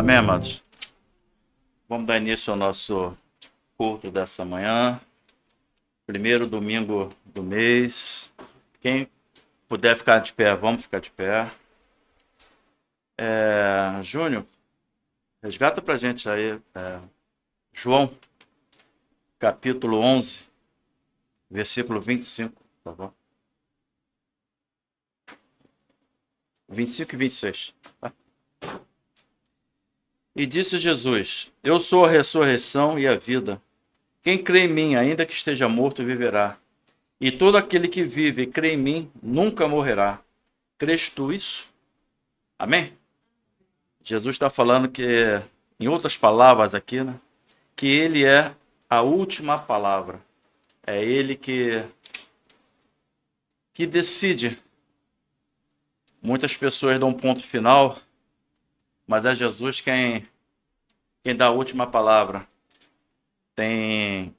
Amém, amados? Vamos dar início ao nosso culto dessa manhã. Primeiro domingo do mês. Quem puder ficar de pé, vamos ficar de pé. Júnior, resgata pra gente aí. João, capítulo 11, versículo 25, por favor. 25 e 26. Tá? E disse Jesus: Eu sou a ressurreição e a vida. Quem crê em mim, ainda que esteja morto, viverá. E todo aquele que vive e crê em mim, nunca morrerá. Crês tu isso? Amém? Jesus está falando que, em outras palavras aqui, né, que ele é a última palavra. É ele que decide. Muitas pessoas dão um ponto final, mas é Jesus quem dá a última palavra. Tem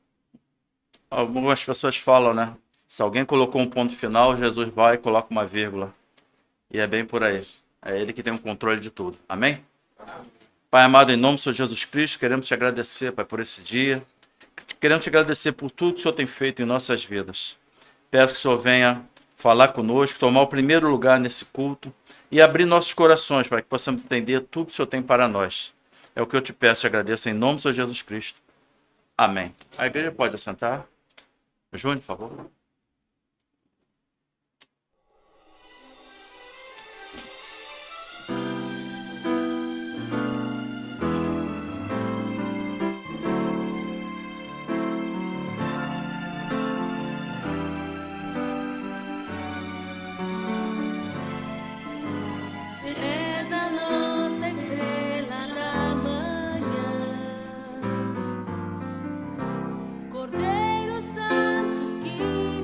algumas pessoas falam, né? Se alguém colocou um ponto final, Jesus vai e coloca uma vírgula. E é bem por aí. É ele que tem o controle de tudo. Amém? Pai amado, em nome do Senhor Jesus Cristo, queremos te agradecer, Pai, por esse dia. Queremos te agradecer por tudo que o Senhor tem feito em nossas vidas. Peço que o Senhor venha falar conosco, tomar o primeiro lugar nesse culto e abrir nossos corações para que possamos entender tudo que o Senhor tem para nós. É o que eu te peço e te agradeço em nome do Senhor Jesus Cristo. Amém. A igreja pode assentar. Júnior, por favor. És a nossa estrela da manhã, Cordeiro Santo que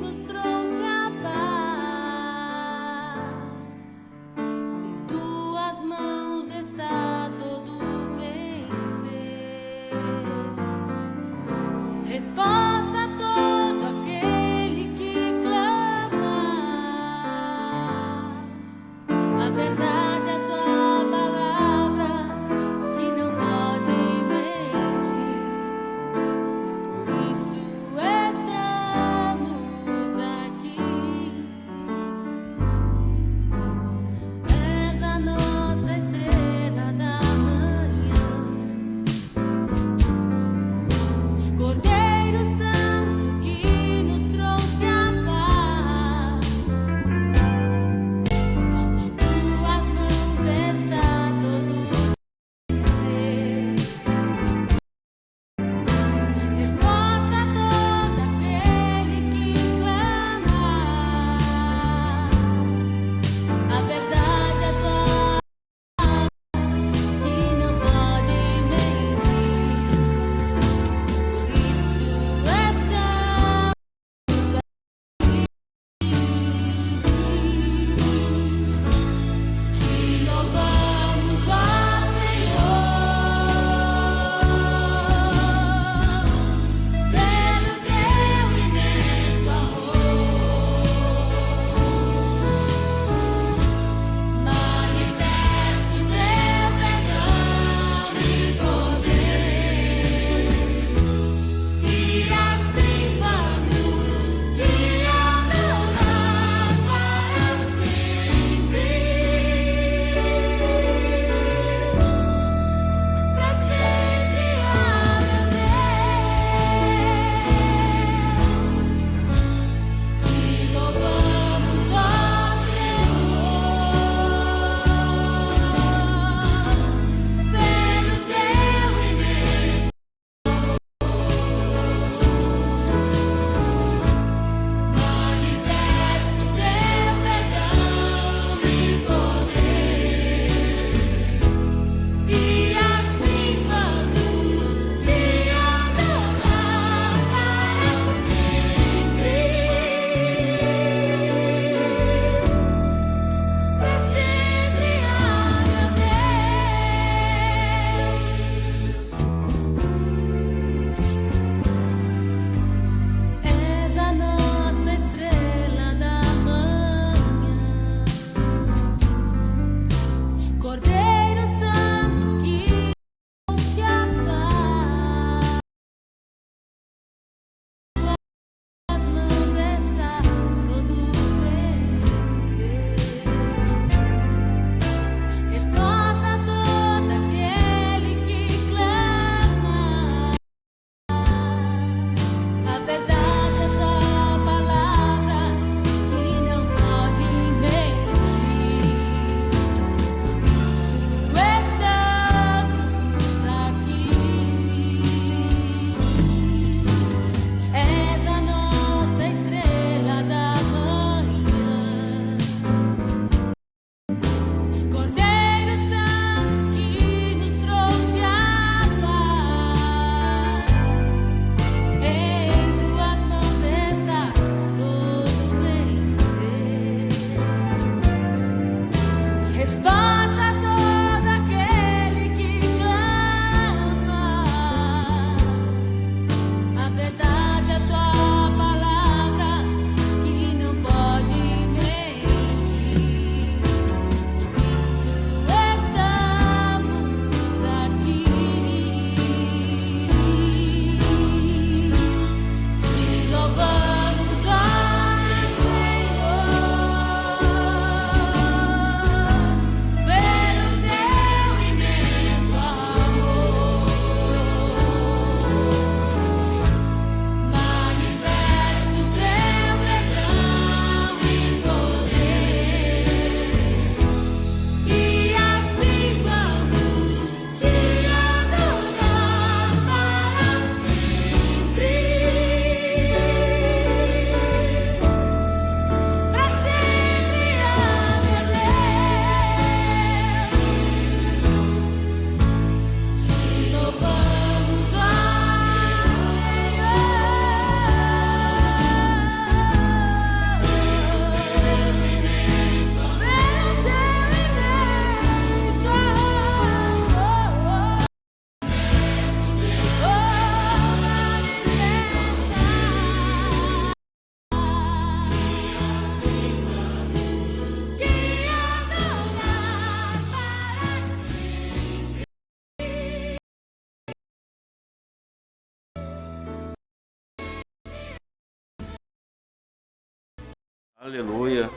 Aleluia.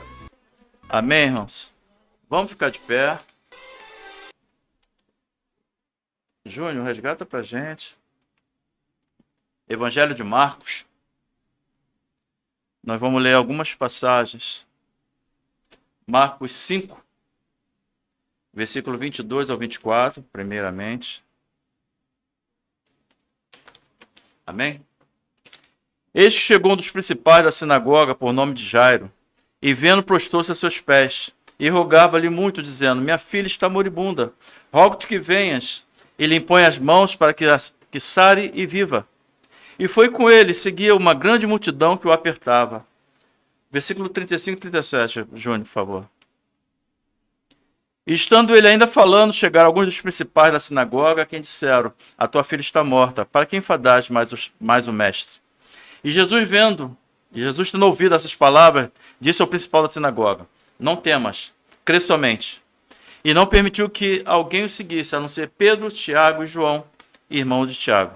Amém, irmãos? Vamos ficar de pé. Júnior, resgata pra gente. Evangelho de Marcos. Nós vamos ler algumas passagens. Marcos 5, versículo 22 ao 24, primeiramente. Amém? Eis que chegou um dos principais da sinagoga, por nome de Jairo, e vendo, prostrou-se a seus pés, e rogava-lhe muito, dizendo: minha filha está moribunda, rogo-te que venhas, e lhe impõe as mãos para que sare e viva. E foi com ele, seguia uma grande multidão que o apertava. Versículo 35 e 37, Júnior, por favor. E estando ele ainda falando, chegaram alguns dos principais da sinagoga, a quem disseram: a tua filha está morta, para que enfadais mais o mestre? E Jesus tendo ouvido essas palavras, disse ao principal da sinagoga: não temas, crê somente. E não permitiu que alguém o seguisse, a não ser Pedro, Tiago e João, irmão de Tiago.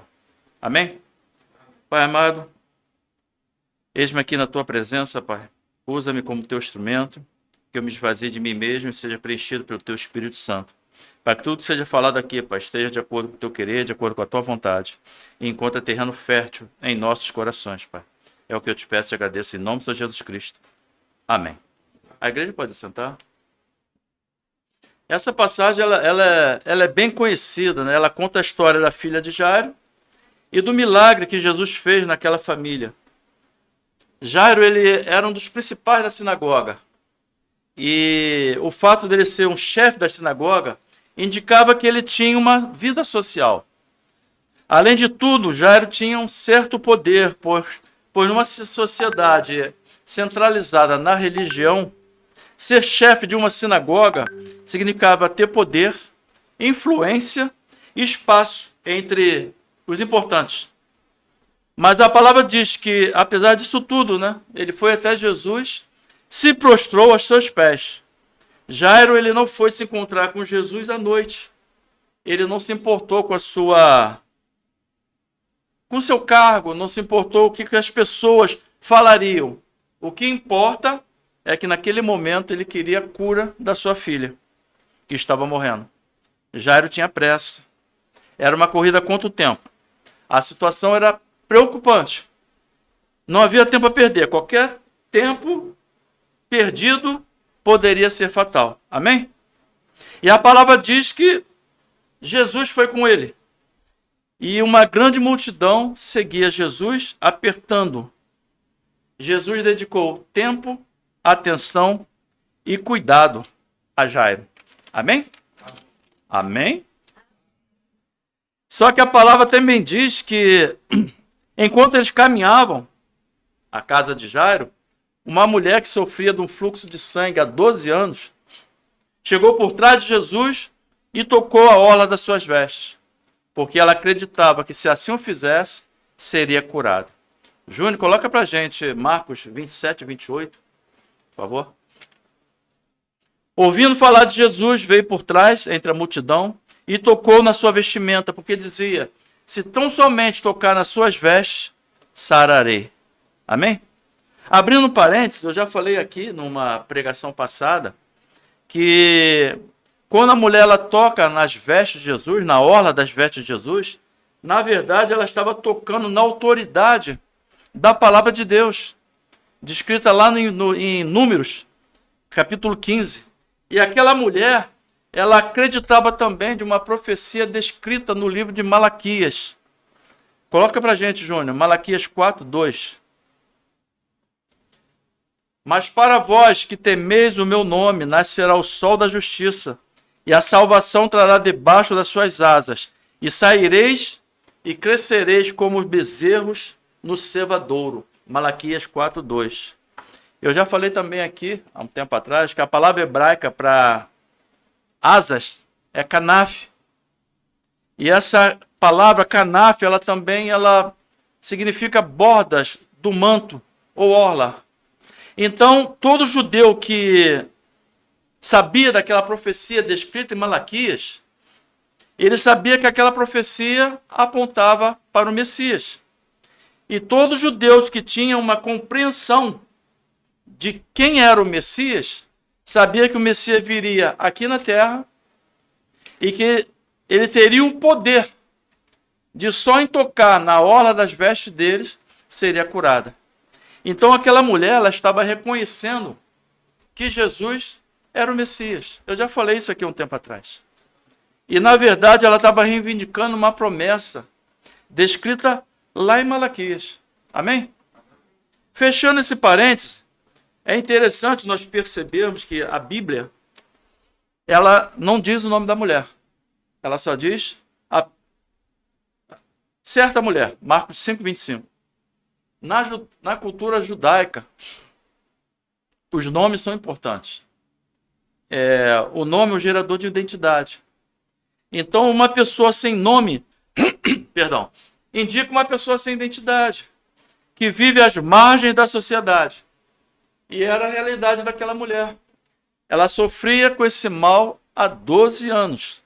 Amém? Pai amado, eis-me aqui na tua presença, Pai. Usa-me como teu instrumento, que eu me esvazie de mim mesmo e seja preenchido pelo teu Espírito Santo. Para que tudo que seja falado aqui, Pai, esteja de acordo com o teu querer, de acordo com a tua vontade, e encontre terreno fértil em nossos corações, Pai. É o que eu te peço e agradeço em nome de Jesus Cristo. Amém. A igreja pode sentar? Essa passagem ela é bem conhecida, né? Ela conta a história da filha de Jairo e do milagre que Jesus fez naquela família. Jairo, ele era um dos principais da sinagoga. E o fato dele ser um chefe da sinagoga indicava que ele tinha uma vida social. Além de tudo, Jairo tinha um certo poder, pois numa sociedade centralizada na religião, ser chefe de uma sinagoga significava ter poder, influência e espaço entre os importantes. Mas a palavra diz que, apesar disso tudo, né, ele foi até Jesus, se prostrou aos seus pés. Jairo, ele não foi se encontrar com Jesus à noite. Ele não se importou com o seu cargo, não se importou o que as pessoas falariam. O que importa é que naquele momento ele queria a cura da sua filha, que estava morrendo. Jairo tinha pressa. Era uma corrida contra o tempo. A situação era preocupante. Não havia tempo a perder. Qualquer tempo perdido poderia ser fatal. Amém? E a palavra diz que Jesus foi com ele. E uma grande multidão seguia Jesus, apertando. Jesus dedicou tempo, atenção e cuidado a Jairo. Amém? Amém? Só que a palavra também diz que, enquanto eles caminhavam à casa de Jairo, uma mulher que sofria de um fluxo de sangue há 12 anos, chegou por trás de Jesus e tocou a orla das suas vestes, porque ela acreditava que se assim o fizesse, seria curada. Júnior, coloca pra gente Marcos 27 e 28, por favor. Ouvindo falar de Jesus, veio por trás, entre a multidão, e tocou na sua vestimenta, porque dizia: se tão somente tocar nas suas vestes, sararei. Amém? Abrindo parênteses, eu já falei aqui numa pregação passada, que quando a mulher ela toca nas vestes de Jesus, na orla das vestes de Jesus, na verdade ela estava tocando na autoridade da palavra de Deus, descrita lá em Números, capítulo 15. E aquela mulher, ela acreditava também de uma profecia descrita no livro de Malaquias. Coloca pra gente, Júnior, Malaquias 4, 2. Mas para vós que temeis o meu nome, nascerá o sol da justiça, e a salvação trará debaixo das suas asas, e saireis e crescereis como os bezerros no cevadouro. Malaquias 4, 2. Eu já falei também aqui, há um tempo atrás, que a palavra hebraica para asas é canaf. E essa palavra canaf, ela também significa bordas do manto ou orla. Então, todo judeu que sabia daquela profecia descrita em Malaquias, ele sabia que aquela profecia apontava para o Messias. E todos os judeus que tinham uma compreensão de quem era o Messias, sabia que o Messias viria aqui na terra e que ele teria o poder de só em tocar na orla das vestes deles, seria curada. Então aquela mulher, ela estava reconhecendo que Jesus era o Messias. Eu já falei isso aqui um tempo atrás. E na verdade ela estava reivindicando uma promessa descrita lá em Malaquias. Amém? Fechando esse parênteses, é interessante nós percebermos que a Bíblia, ela não diz o nome da mulher. Ela só diz a certa mulher, Marcos 5:25. Na cultura judaica, os nomes são importantes. O nome é o gerador de identidade. Então, uma pessoa sem nome, perdão, indica uma pessoa sem identidade, que vive às margens da sociedade. E era a realidade daquela mulher. Ela sofria com esse mal há 12 anos,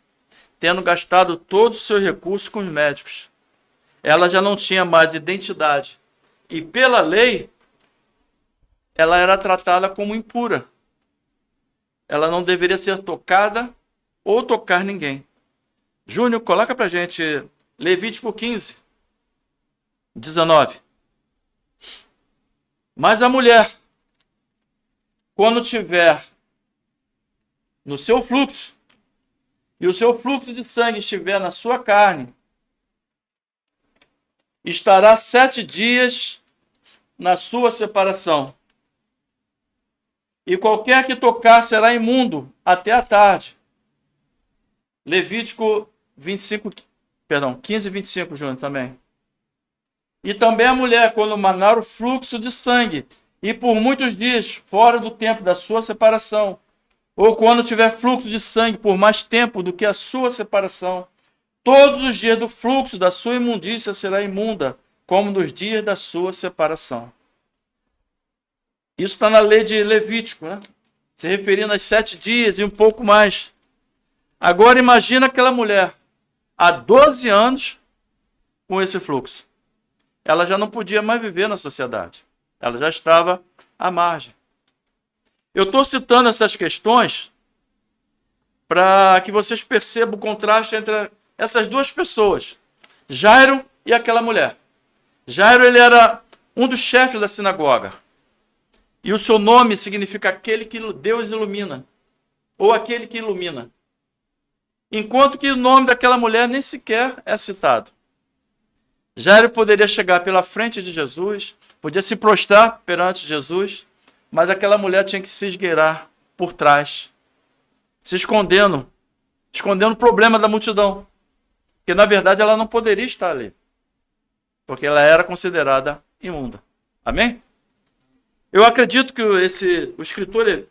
tendo gastado todos os seus recursos com os médicos. Ela já não tinha mais identidade. E pela lei, ela era tratada como impura. Ela não deveria ser tocada ou tocar ninguém. Júnior, coloca pra gente Levítico 15, 19. Mas a mulher, quando tiver no seu fluxo, e o seu fluxo de sangue estiver na sua carne, estará 7 dias na sua separação. E qualquer que tocar será imundo até a tarde. Levítico 15, 25, Júnior, também. E também a mulher, quando manar o fluxo de sangue, e por muitos dias fora do tempo da sua separação, ou quando tiver fluxo de sangue por mais tempo do que a sua separação, todos os dias do fluxo da sua imundícia será imunda, como nos dias da sua separação. Isso está na lei de Levítico, né? Se referindo aos 7 dias e um pouco mais. Agora imagina aquela mulher, há 12 anos, com esse fluxo. Ela já não podia mais viver na sociedade. Ela já estava à margem. Eu estou citando essas questões para que vocês percebam o contraste entre essas duas pessoas, Jairo e aquela mulher. Jairo, ele era um dos chefes da sinagoga. E o seu nome significa aquele que Deus ilumina, ou aquele que ilumina. Enquanto que o nome daquela mulher nem sequer é citado. Jairo poderia chegar pela frente de Jesus, podia se prostrar perante Jesus, mas aquela mulher tinha que se esgueirar por trás, se escondendo o problema da multidão. Porque na verdade ela não poderia estar ali, porque ela era considerada imunda. Amém? Eu acredito que o escritor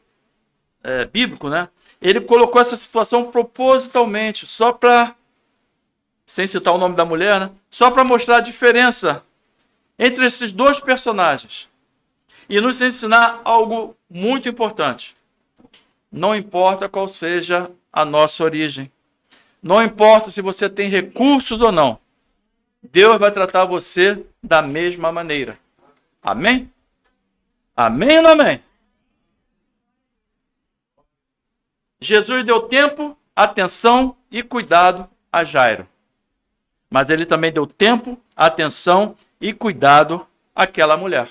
bíblico, né, ele colocou essa situação propositalmente, só para, sem citar o nome da mulher, né, só para mostrar a diferença entre esses dois personagens e nos ensinar algo muito importante. Não importa qual seja a nossa origem, não importa se você tem recursos ou não, Deus vai tratar você da mesma maneira. Amém? Amém ou não amém? Jesus deu tempo, atenção e cuidado a Jairo. Mas ele também deu tempo, atenção e cuidado àquela mulher.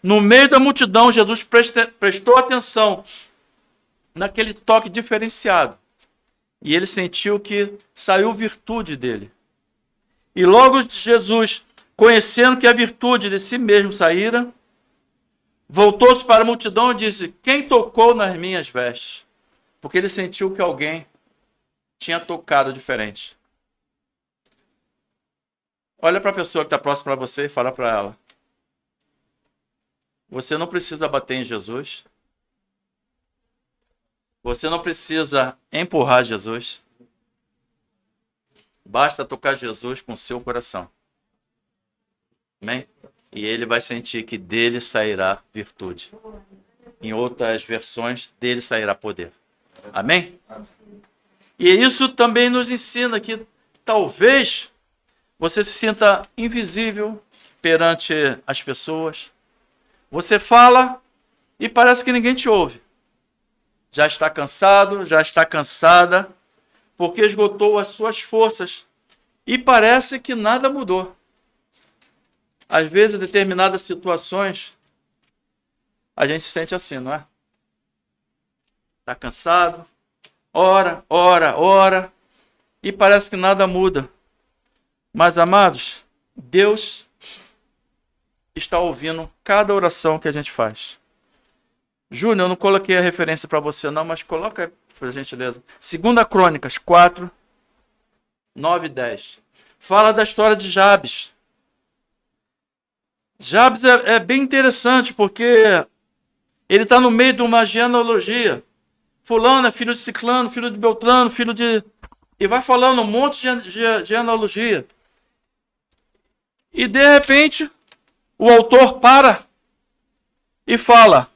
No meio da multidão, Jesus prestou atenção naquele toque diferenciado. E ele sentiu que saiu virtude dele. E logo Jesus, conhecendo que a virtude de si mesmo saíra, voltou-se para a multidão e disse: quem tocou nas minhas vestes? Porque ele sentiu que alguém tinha tocado diferente. Olha para a pessoa que está próxima para você e fala para ela: você não precisa bater em Jesus. Você não precisa empurrar Jesus. Basta tocar Jesus com o seu coração. Amém? E ele vai sentir que dele sairá virtude. Em outras versões, dele sairá poder. Amém? E isso também nos ensina que talvez você se sinta invisível perante as pessoas. Você fala, e parece que ninguém te ouve. Já está cansado, já está cansada, porque esgotou as suas forças e parece que nada mudou. Às vezes, em determinadas situações, a gente se sente assim, não é? Está cansado, ora, ora, ora, e parece que nada muda. Mas, amados, Deus está ouvindo cada oração que a gente faz. Júnior, eu não coloquei a referência para você não, mas coloca aí, por gentileza. 2 Crônicas 4, 9 e 10. Fala da história de Jabes. Jabes é bem interessante porque ele está no meio de uma genealogia. Fulano é filho de Ciclano, filho de Beltrano, filho de... E vai falando um monte de genealogia. E de repente, o autor para e fala: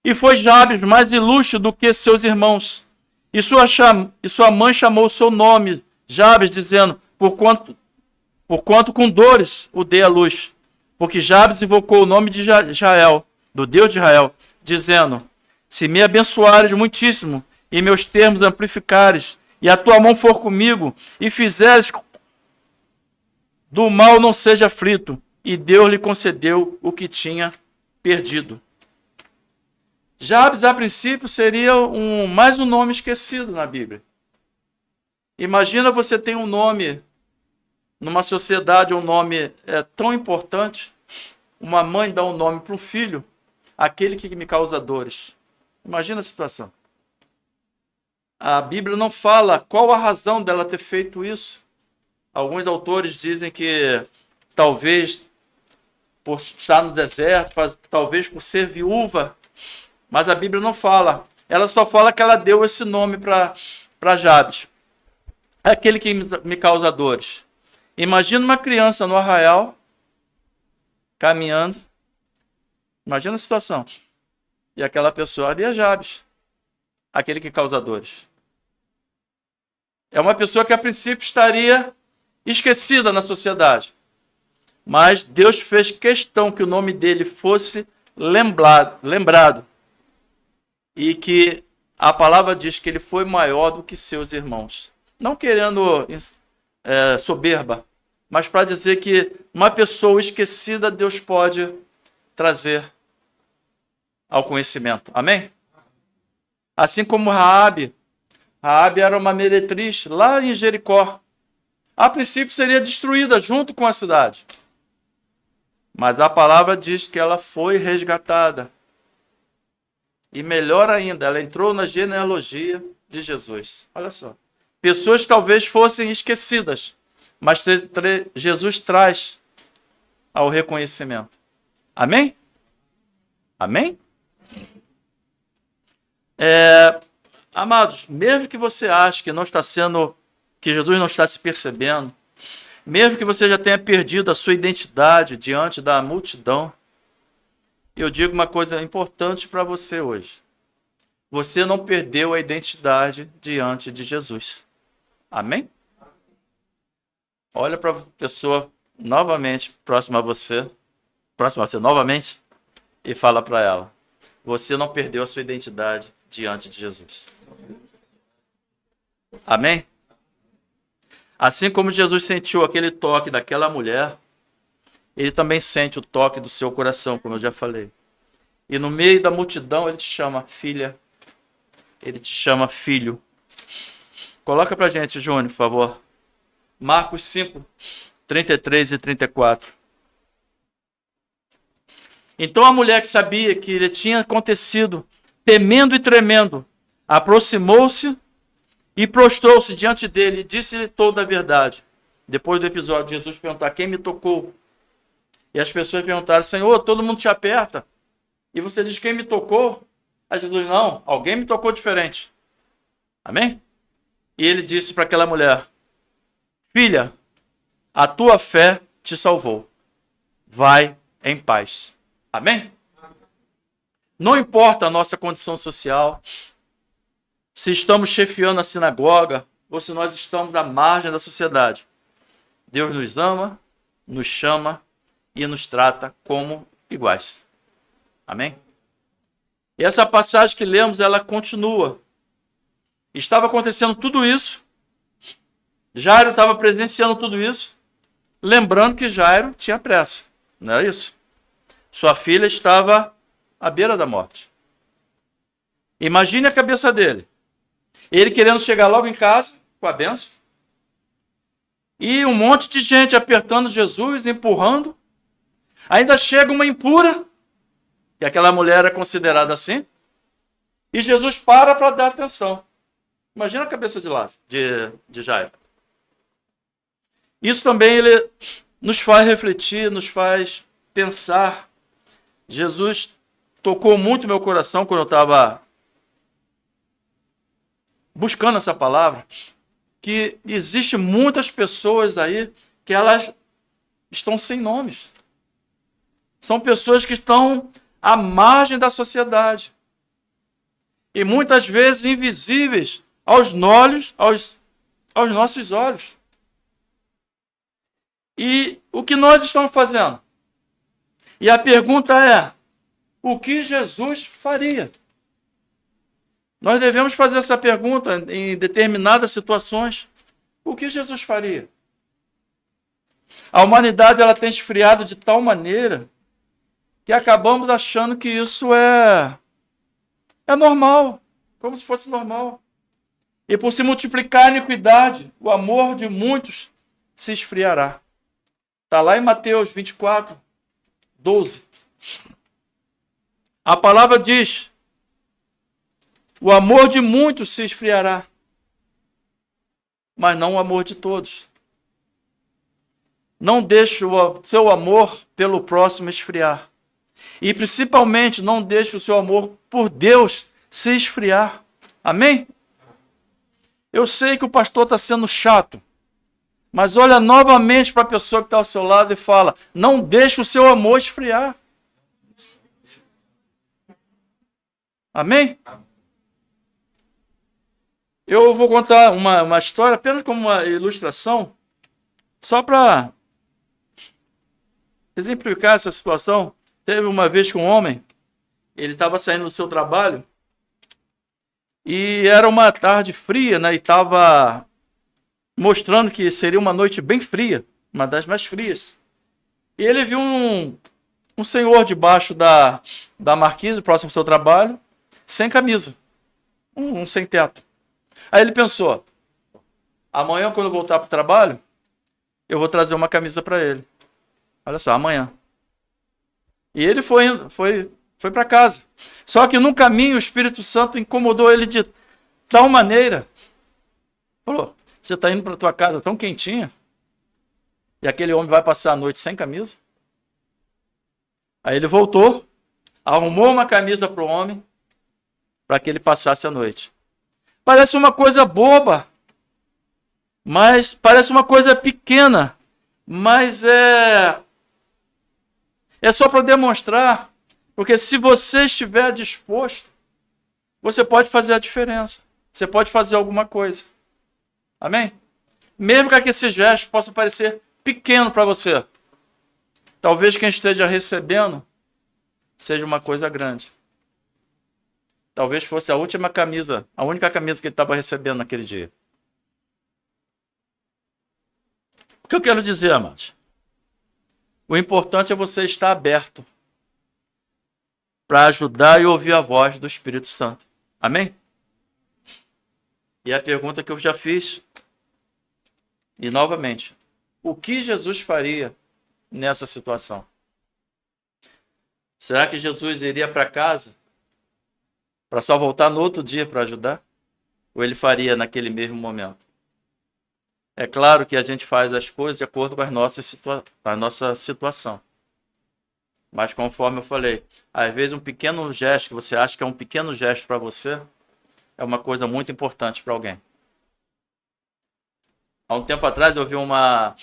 e foi Jabes mais ilustre do que seus irmãos. E sua mãe chamou o seu nome, Jabes, dizendo, porquanto com dores o dei à luz. Porque Jabes invocou o nome de Israel, do Deus de Israel, dizendo, se me abençoares muitíssimo, e meus termos amplificares, e a tua mão for comigo, e fizeres do mal não seja aflito. E Deus lhe concedeu o que tinha perdido. Jabes, a princípio, seria mais um nome esquecido na Bíblia. Imagina você tem um nome, numa sociedade, um nome tão importante, uma mãe dá um nome para um filho, aquele que me causa dores. Imagina a situação. A Bíblia não fala qual a razão dela ter feito isso. Alguns autores dizem que talvez por estar no deserto, talvez por ser viúva, mas a Bíblia não fala. Ela só fala que ela deu esse nome para Jabes. É aquele que me causa dores. Imagina uma criança no arraial, caminhando. Imagina a situação. E aquela pessoa ali é Jabes, aquele que causa dores. É uma pessoa que a princípio estaria esquecida na sociedade. Mas Deus fez questão que o nome dele fosse lembrado. E que a palavra diz que ele foi maior do que seus irmãos. Não querendo soberba, mas para dizer que uma pessoa esquecida Deus pode trazer ao conhecimento. Amém? Assim como Raabe. Raabe era uma meretriz lá em Jericó. A princípio seria destruída junto com a cidade. Mas a palavra diz que ela foi resgatada. E melhor ainda, ela entrou na genealogia de Jesus. Olha só. Pessoas talvez fossem esquecidas, mas Jesus traz ao reconhecimento. Amém? Amém? Amados, mesmo que você ache que não está sendo, que Jesus não está se percebendo, mesmo que você já tenha perdido a sua identidade diante da multidão, eu digo uma coisa importante para você hoje. Você não perdeu a identidade diante de Jesus. Amém? Olha para a pessoa novamente, próxima a você novamente, e fala para ela: você não perdeu a sua identidade diante de Jesus. Amém? Assim como Jesus sentiu aquele toque daquela mulher, ele também sente o toque do seu coração, como eu já falei. E no meio da multidão ele te chama filha, ele te chama filho. Coloca pra gente, Júnior, por favor. Marcos 5, 33 e 34. Então a mulher que sabia que lhe tinha acontecido, temendo e tremendo, aproximou-se e prostrou-se diante dele e disse-lhe toda a verdade. Depois do episódio, Jesus perguntar: quem me tocou? E as pessoas perguntaram: Senhor, todo mundo te aperta. E você diz: quem me tocou? Aí Jesus: não, alguém me tocou diferente. Amém? E ele disse para aquela mulher: filha, a tua fé te salvou. Vai em paz. Amém? Não importa a nossa condição social, se estamos chefiando a sinagoga ou se nós estamos à margem da sociedade. Deus nos ama, nos chama e nos trata como iguais. Amém? E essa passagem que lemos, ela continua. Estava acontecendo tudo isso. Jairo estava presenciando tudo isso. Lembrando que Jairo tinha pressa. Não é isso? Sua filha estava à beira da morte. Imagine a cabeça dele. Ele querendo chegar logo em casa com a bênção. E um monte de gente apertando Jesus, empurrando. Ainda chega uma impura, que aquela mulher era considerada assim. E Jesus para dar atenção. Imagina a cabeça de Lázaro, de Jairo. Isso também ele nos faz refletir, nos faz pensar. Jesus tocou muito meu coração quando eu estava buscando essa palavra, que existe muitas pessoas aí que elas estão sem nomes. São pessoas que estão à margem da sociedade. E muitas vezes invisíveis aos nossos olhos. E o que nós estamos fazendo? E a pergunta é, o que Jesus faria? Nós devemos fazer essa pergunta em determinadas situações. O que Jesus faria? A humanidade ela tem esfriado de tal maneira que acabamos achando que isso é normal, como se fosse normal. E por se multiplicar a iniquidade, o amor de muitos se esfriará. Está lá em Mateus 24, 12. A palavra diz, o amor de muitos se esfriará, mas não o amor de todos. Não deixe o seu amor pelo próximo esfriar. E principalmente não deixe o seu amor por Deus se esfriar. Amém? Eu sei que o pastor está sendo chato, mas olha novamente para a pessoa que está ao seu lado e fala, não deixe o seu amor esfriar. Amém? Eu vou contar uma história apenas como uma ilustração, só para exemplificar essa situação. Teve uma vez que um homem, ele estava saindo do seu trabalho, e era uma tarde fria, né? E estava mostrando que seria uma noite bem fria, uma das mais frias. E ele viu um senhor debaixo da marquise, próximo ao seu trabalho, sem camisa, um sem teto. Aí ele pensou, amanhã quando eu voltar para o trabalho, eu vou trazer uma camisa para ele. Olha só, amanhã. E ele foi para casa. Só que no caminho o Espírito Santo incomodou ele de tal maneira. Falou, você está indo para a tua casa tão quentinha? E aquele homem vai passar a noite sem camisa? Aí ele voltou, arrumou uma camisa para o homem, para que ele passasse a noite. Parece uma coisa boba, mas parece uma coisa pequena, mas é só para demonstrar, porque se você estiver disposto, você pode fazer a diferença, você pode fazer alguma coisa. Amém? Mesmo que esse gesto possa parecer pequeno para você, talvez quem esteja recebendo seja uma coisa grande. Talvez fosse a única camisa que ele estava recebendo naquele dia. O que eu quero dizer, amados? O importante é você estar aberto para ajudar e ouvir a voz do Espírito Santo. Amém? E a pergunta que eu já fiz, e novamente, o que Jesus faria nessa situação? Será que Jesus iria para casa para só voltar no outro dia para ajudar? Ou ele faria naquele mesmo momento? É claro que a gente faz as coisas de acordo com a nossa situação. Mas conforme eu falei, às vezes um pequeno gesto que você acha que é um pequeno gesto para você, é uma coisa muito importante para alguém. Há um tempo atrás eu vi uma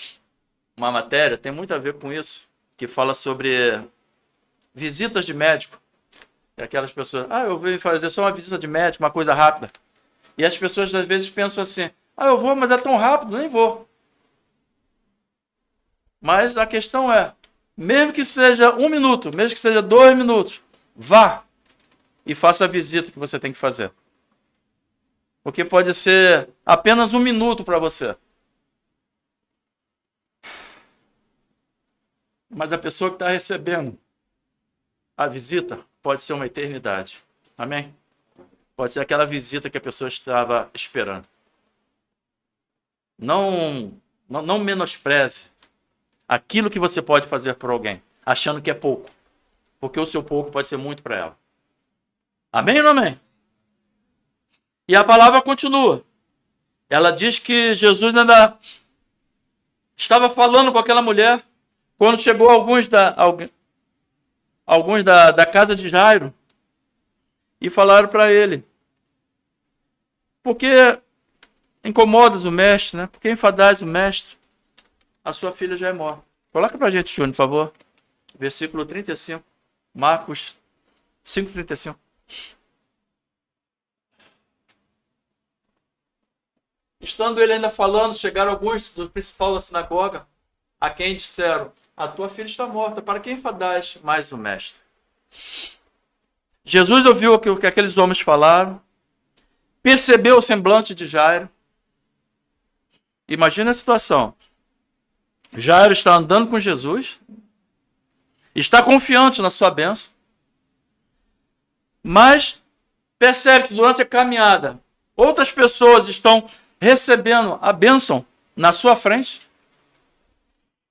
matéria, tem muito a ver com isso, que fala sobre visitas de médico. E aquelas pessoas, eu vou fazer só uma visita de médico, uma coisa rápida. E as pessoas às vezes pensam assim, eu vou, mas é tão rápido, nem vou. Mas a questão é, mesmo que seja 1 minuto, mesmo que seja 2 minutos, vá e faça a visita que você tem que fazer. Porque pode ser apenas 1 minuto para você. Mas a pessoa que está recebendo a visita pode ser uma eternidade. Amém? Pode ser aquela visita que a pessoa estava esperando. Não menospreze aquilo que você pode fazer por alguém, achando que é pouco. Porque o seu pouco pode ser muito para ela. Amém ou não amém? E a palavra continua. Ela diz que Jesus ainda estava falando com aquela mulher quando chegou alguns da casa de Jairo e falaram para ele: por que incomodas o mestre, né? Por que enfadais o mestre? A sua filha já é morta. Coloca para a gente, Júnior, por favor. Versículo 35. Marcos 5:35. Estando ele ainda falando, chegaram alguns do principal da sinagoga, a quem disseram: a tua filha está morta, para que enfadais mais o mestre? Jesus ouviu o que aqueles homens falaram, percebeu o semblante de Jairo. Imagina a situação. Jairo está andando com Jesus, está confiante na sua bênção, mas percebe que durante a caminhada outras pessoas estão recebendo a bênção na sua frente,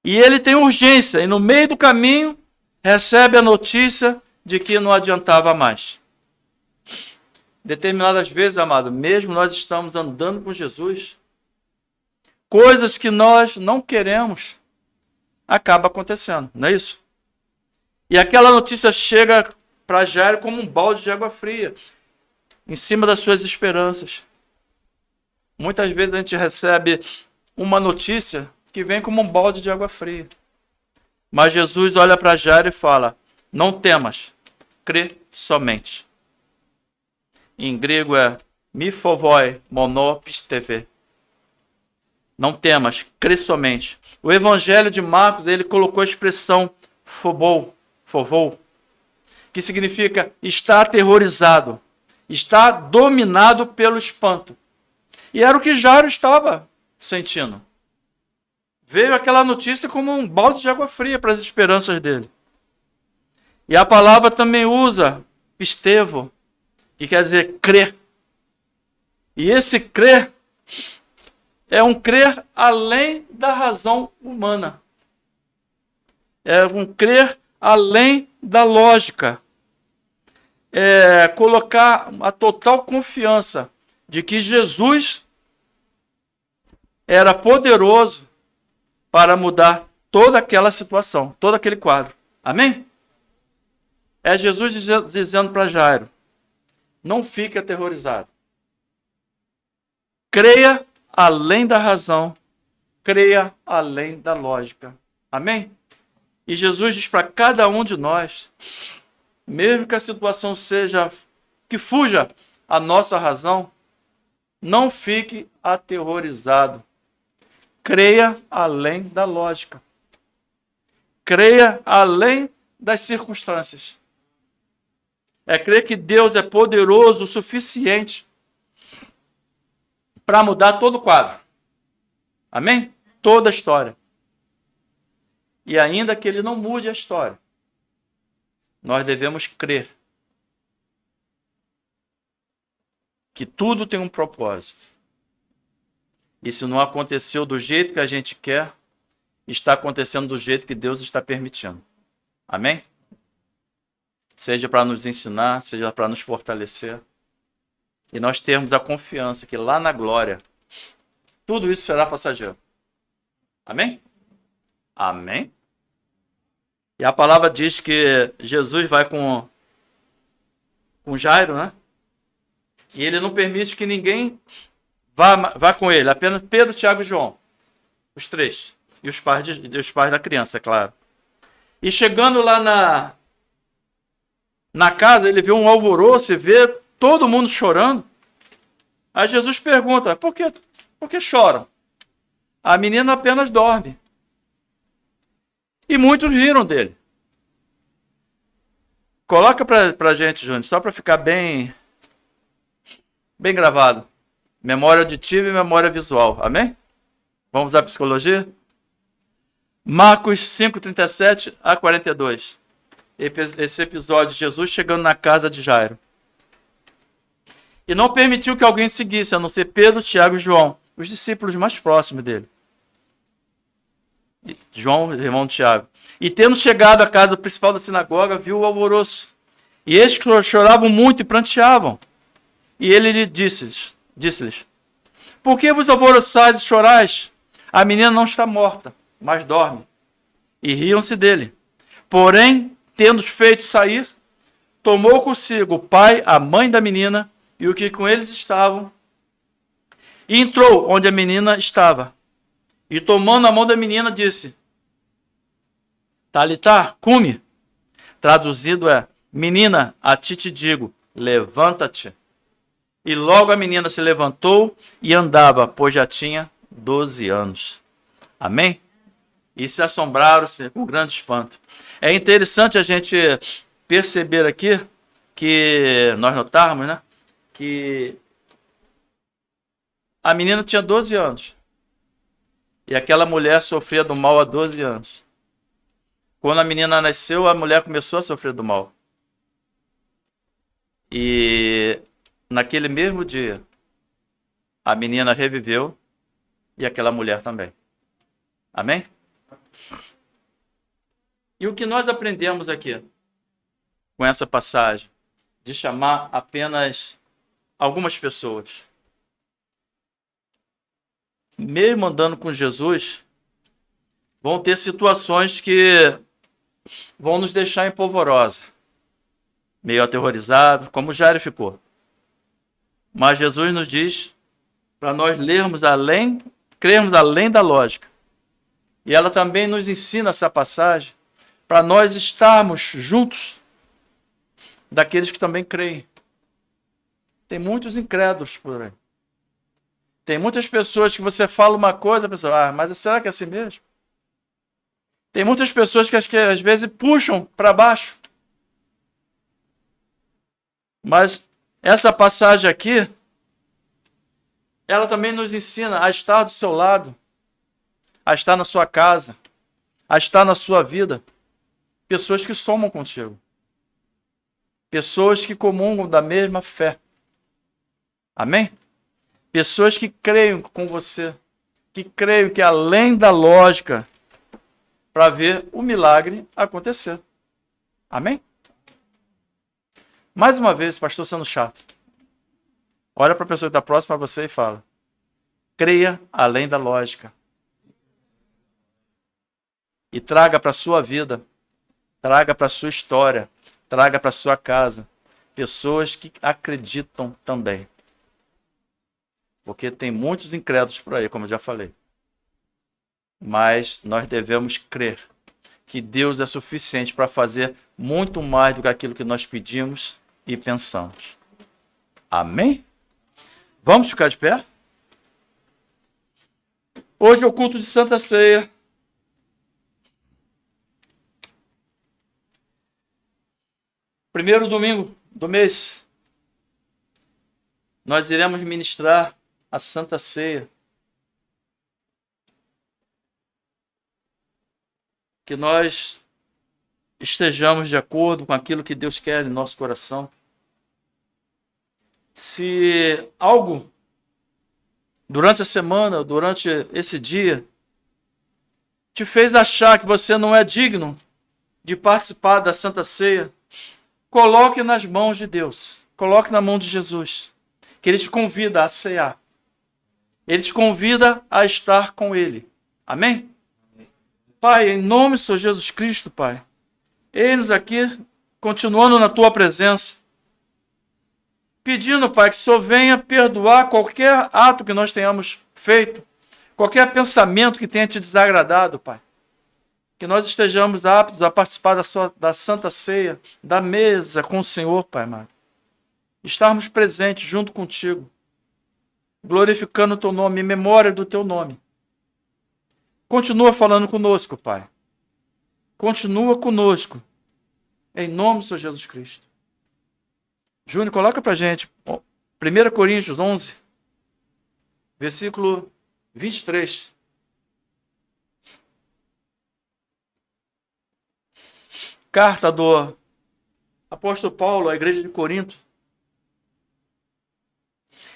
e ele tem urgência, e no meio do caminho recebe a notícia de que não adiantava mais. Determinadas vezes, amado, mesmo nós estamos andando com Jesus, coisas que nós não queremos acaba acontecendo, não é isso? E aquela notícia chega para Jairo como um balde de água fria, em cima das suas esperanças. Muitas vezes a gente recebe uma notícia que vem como um balde de água fria. Mas Jesus olha para Jairo e fala: não temas, crê somente. Em grego é mi phoboi mono pisteve. Não temas, crê somente. O Evangelho de Marcos, ele colocou a expressão phobou, que significa estar aterrorizado, estar dominado pelo espanto. E era o que Jairo estava sentindo. Veio aquela notícia como um balde de água fria para as esperanças dele. E a palavra também usa pistevo, que quer dizer crer. E esse crer é um crer além da razão humana. É um crer além da lógica. É colocar a total confiança de que Jesus era poderoso para mudar toda aquela situação, todo aquele quadro. Amém? É Jesus dizendo para Jairo: não fique aterrorizado. Creia além da razão, creia além da lógica. Amém? E Jesus diz para cada um de nós, mesmo que a situação seja que fuja a nossa razão, não fique aterrorizado. Creia além da lógica. Creia além das circunstâncias. É crer que Deus é poderoso o suficiente para mudar todo o quadro. Amém? Toda a história. E ainda que ele não mude a história, nós devemos crer que tudo tem um propósito. E se não aconteceu do jeito que a gente quer, está acontecendo do jeito que Deus está permitindo. Amém? Seja para nos ensinar, seja para nos fortalecer. E nós termos a confiança que lá na glória, tudo isso será passageiro. Amém? Amém? E a palavra diz que Jesus vai com Jairo, né? E ele não permite que ninguém vá com ele. Apenas Pedro, Tiago e João. Os três. E os pais da criança, é claro. E chegando lá na casa, ele vê um alvoroço e vê todo mundo chorando. Aí Jesus pergunta: por que choram? A menina apenas dorme. E muitos riram dele. Coloca pra gente, Júnior, só para ficar bem gravado. Memória auditiva e memória visual. Amém? Vamos à psicologia? Marcos 5:37 a 42. Esse episódio de Jesus chegando na casa de Jairo. E não permitiu que alguém seguisse, a não ser Pedro, Tiago e João, os discípulos mais próximos dele. João, irmão de Tiago. E tendo chegado à casa principal da sinagoga, viu o alvoroço. E eles choravam muito e pranteavam. E ele lhe disse-lhes: Por que vos alvoroçais e chorais? A menina não está morta, mas dorme. E riam-se dele. Porém, tendo-os feito sair, tomou consigo o pai, a mãe da menina e o que com eles estavam, e entrou onde a menina estava. E tomando a mão da menina, disse: Talitá, cumi. Traduzido é: Menina, a ti te digo, levanta-te. E logo a menina se levantou e andava, pois já tinha 12 anos. Amém? E se assombraram-se com grande espanto. É interessante a gente perceber aqui, que nós notarmos, né? Que a menina tinha 12 anos. E aquela mulher sofria do mal há 12 anos. Quando a menina nasceu, a mulher começou a sofrer do mal. E naquele mesmo dia, a menina reviveu e aquela mulher também. Amém? E o que nós aprendemos aqui com essa passagem? De chamar apenas algumas pessoas. Mesmo andando com Jesus, vão ter situações que vão nos deixar em polvorosa, meio aterrorizado, como Jairo ficou. Mas Jesus nos diz para nós lermos além, crermos além da lógica. E ela também nos ensina essa passagem para nós estarmos juntos daqueles que também creem. Tem muitos incrédulos por aí. Tem muitas pessoas que você fala uma coisa, a pessoa, mas será que é assim mesmo? Tem muitas pessoas que às vezes puxam para baixo. Mas essa passagem aqui, ela também nos ensina a estar do seu lado, a estar na sua casa, a estar na sua vida. Pessoas que somam contigo. Pessoas que comungam da mesma fé. Amém? Pessoas que creem com você, que creem que além da lógica, para ver o milagre acontecer. Amém? Mais uma vez, pastor sendo chato. Olha para a pessoa que está próxima a você e fala: creia além da lógica. E traga para a sua vida, traga para a sua história, traga para a sua casa pessoas que acreditam também. Porque tem muitos incrédulos por aí, como eu já falei. Mas nós devemos crer que Deus é suficiente para fazer muito mais do que aquilo que nós pedimos e pensamos. Amém? Vamos ficar de pé? Hoje é o culto de Santa Ceia. Primeiro domingo do mês, nós iremos ministrar a Santa Ceia. Que nós estejamos de acordo com aquilo que Deus quer em nosso coração. Se algo durante a semana, durante esse dia, te fez achar que você não é digno de participar da Santa Ceia, coloque nas mãos de Deus, coloque na mão de Jesus, que Ele te convida a cear. Ele te convida a estar com Ele. Amém? Pai, em nome do Senhor Jesus Cristo, Pai, eis-nos aqui, continuando na Tua presença, pedindo, Pai, que o Senhor venha perdoar qualquer ato que nós tenhamos feito, qualquer pensamento que tenha te desagradado, Pai. Que nós estejamos aptos a participar da Santa Ceia, da mesa com o Senhor, Pai amado. Estarmos presentes junto contigo, glorificando o Teu nome, em memória do Teu nome. Continua falando conosco, Pai. Continua conosco. Em nome do Senhor Jesus Cristo. Júnior, coloca para a gente 1 Coríntios 11, versículo 23. Carta do apóstolo Paulo à igreja de Corinto,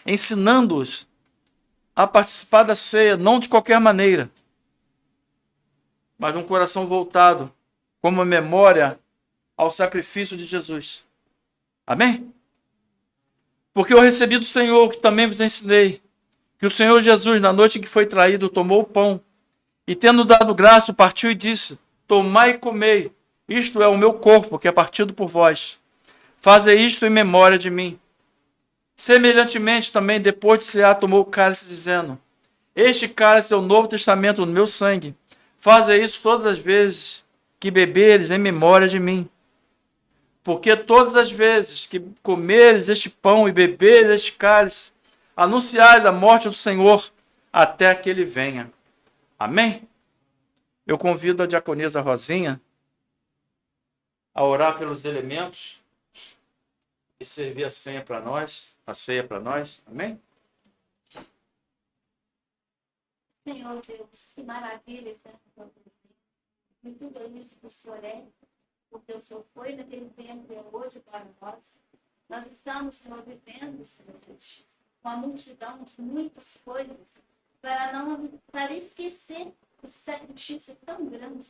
ensinando-os a participar da ceia, não de qualquer maneira, mas de um coração voltado como memória ao sacrifício de Jesus. Amém? Porque eu recebi do Senhor, que também vos ensinei, que o Senhor Jesus, na noite em que foi traído, tomou o pão e, tendo dado graça, partiu e disse: tomai e comei, isto é o meu corpo, que é partido por vós. Fazei isto em memória de mim. Semelhantemente, também, depois de cear, tomou o cálice, dizendo: este cálice é o novo testamento no meu sangue. Fazei isso todas as vezes que beberes em memória de mim. Porque todas as vezes que comeres este pão e beberes este cálice, anunciais a morte do Senhor até que ele venha. Amém? Eu convido a diaconisa Rosinha a orar pelos elementos e servir a ceia para nós, Amém? Senhor Deus, que maravilha estar na tua presença. E tudo isso que o Senhor é, porque o Senhor foi naquele tempo e é hoje para nós. Nós estamos, Senhor, vivendo, Senhor Deus, uma multidão de muitas coisas para esquecer esse sacrifício tão grande.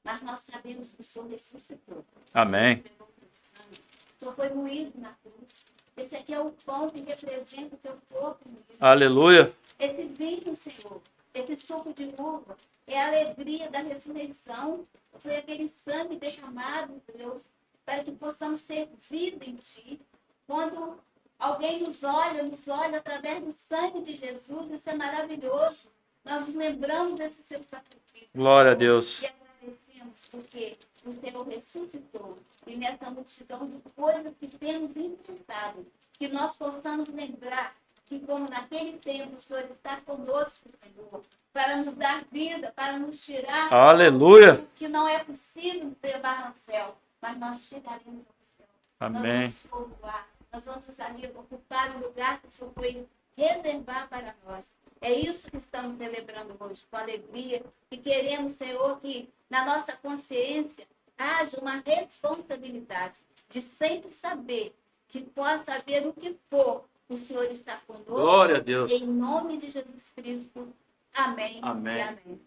Mas nós sabemos que o Senhor ressuscitou. Amém. O Senhor foi moído na cruz. Esse aqui é o pão que representa o teu corpo. Aleluia. Esse vinho, Senhor, esse suco de uva, é a alegria da ressurreição. Foi aquele sangue derramado, Deus, para que possamos ter vida em Ti. Quando alguém nos olha através do sangue de Jesus, isso é maravilhoso. Nós nos lembramos desse seu sacrifício. Glória a Deus. E agradecemos porque o Senhor ressuscitou. E nessa multidão de coisas que temos enfrentado, que nós possamos lembrar que como naquele tempo o Senhor está conosco, Senhor, para nos dar vida, para nos tirar Aleluia. que não é possível levar ao céu, mas nós chegaremos ao céu. Amém. Nós vamos povoar, nós vamos ali ocupar o lugar que o Senhor foi reservar para nós. É isso que estamos celebrando hoje, com alegria, e queremos, Senhor, que na nossa consciência haja uma responsabilidade de sempre saber que possa haver o que for, o Senhor está conosco. Glória a Deus. Em nome de Jesus Cristo. Amém. Amém. E amém.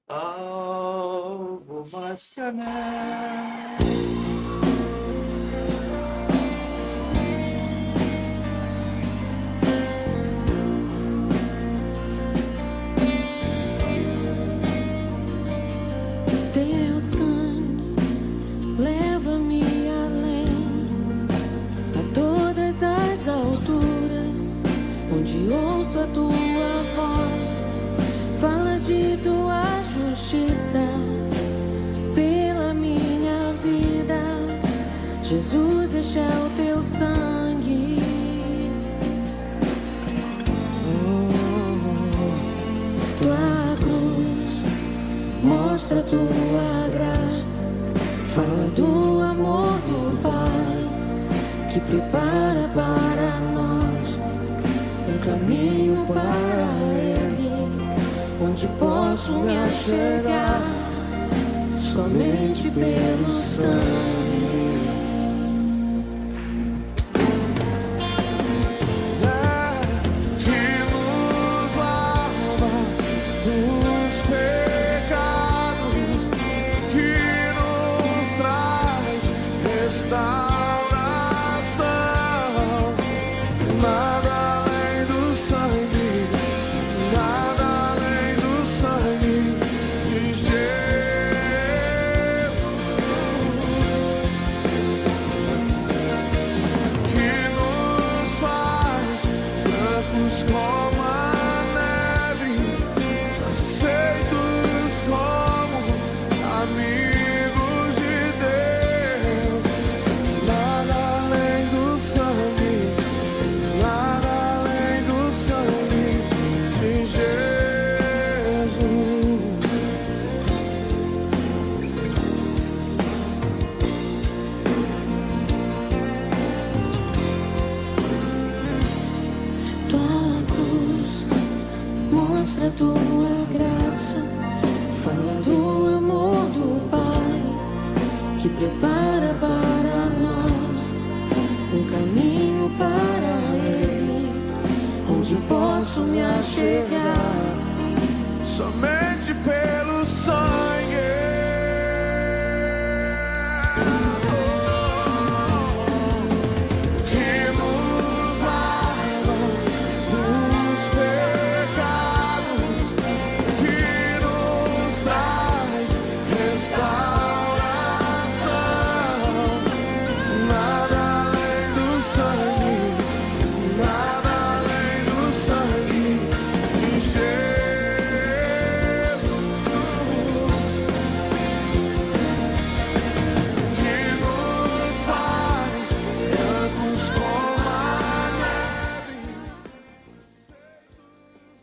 Algo mais que amar. Teu sangue leva-me além, a todas as alturas, onde ouço a tua voz, fala de tua justiça pela minha vida. Jesus, este é o teu sangue. Tua cruz mostra tua graça, fala do amor do Pai, que prepara para nós um caminho para Ele, onde posso me achegar somente pelo sangue. tua graça, fala do amor do Pai, que prepara para nós um caminho para Ele, onde eu posso me achegar somente pelo sangue.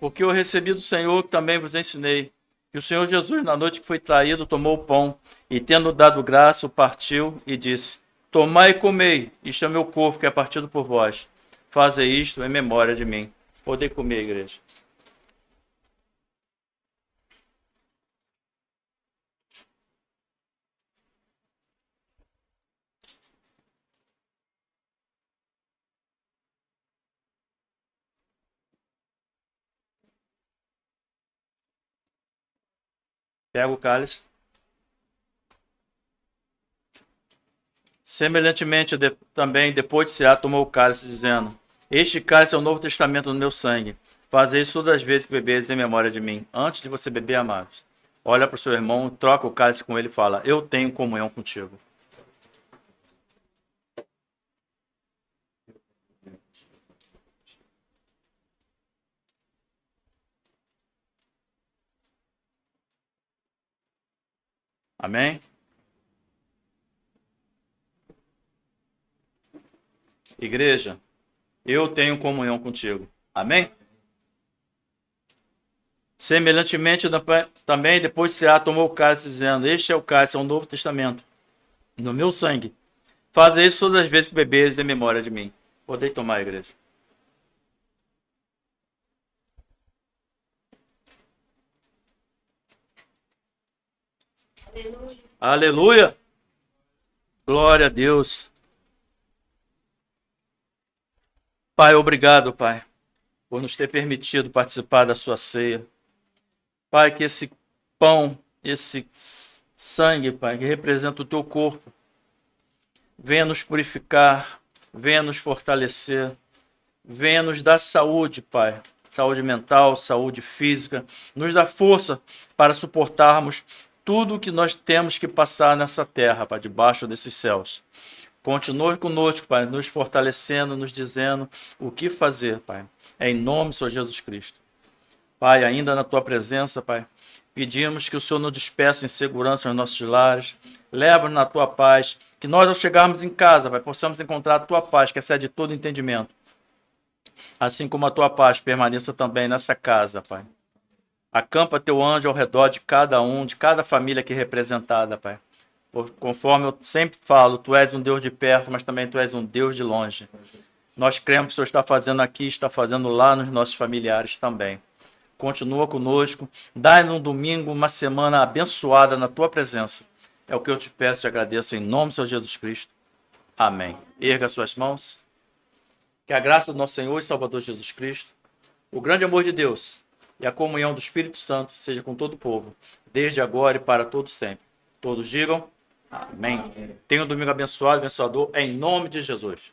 Porque eu recebi do Senhor, que também vos ensinei, que o Senhor Jesus, na noite que foi traído, tomou o pão, e tendo dado graça, o partiu e disse: Tomai e comei, isto é meu corpo, que é partido por vós. Fazei isto em memória de mim. Podem comer, igreja. Pega o cálice. Semelhantemente, também, depois de cear, tomou o cálice, dizendo: Este cálice é o novo testamento do meu sangue. Fazei isso todas as vezes que beberes em memória de mim. Antes de você beber, amados, olha para o seu irmão, troca o cálice com ele e fala: Eu tenho comunhão contigo. Amém? Igreja, eu tenho comunhão contigo. Amém? Semelhantemente, também, depois de cear, tomou o cálice, dizendo: Este é o cálice, é o novo testamento, no meu sangue. Fazei isso todas as vezes que beberes em memória de mim. Podei tomar, igreja. Aleluia. Aleluia! Glória a Deus. Pai, obrigado, Pai, por nos ter permitido participar da sua ceia. Pai, que esse pão, esse sangue, Pai, que representa o teu corpo, venha nos purificar, venha nos fortalecer, venha nos dar saúde, Pai. Saúde mental, saúde física, nos dá força para suportarmos tudo o que nós temos que passar nessa terra, Pai, debaixo desses céus. Continue conosco, Pai, nos fortalecendo, nos dizendo o que fazer, Pai. É em nome do Senhor Jesus Cristo. Pai, ainda na Tua presença, Pai, pedimos que o Senhor nos despeça em segurança nos nossos lares, leva-nos na Tua paz, que nós, ao chegarmos em casa, Pai, possamos encontrar a Tua paz, que excede todo entendimento. Assim como a Tua paz permaneça também nessa casa, Pai. Acampa Teu anjo ao redor de cada um, de cada família aqui representada, Pai. Conforme eu sempre falo, Tu és um Deus de perto, mas também Tu és um Deus de longe. Nós cremos que o Senhor está fazendo aqui, está fazendo lá nos nossos familiares também. Continua conosco, dá-nos um domingo, uma semana abençoada na Tua presença. É o que eu te peço e agradeço em nome do Senhor Jesus Cristo. Amém. Erga suas mãos. Que a graça do nosso Senhor e Salvador Jesus Cristo, o grande amor de Deus e a comunhão do Espírito Santo seja com todo o povo, desde agora e para todo sempre. Todos digam amém. Tenha um domingo abençoado, abençoador, em nome de Jesus.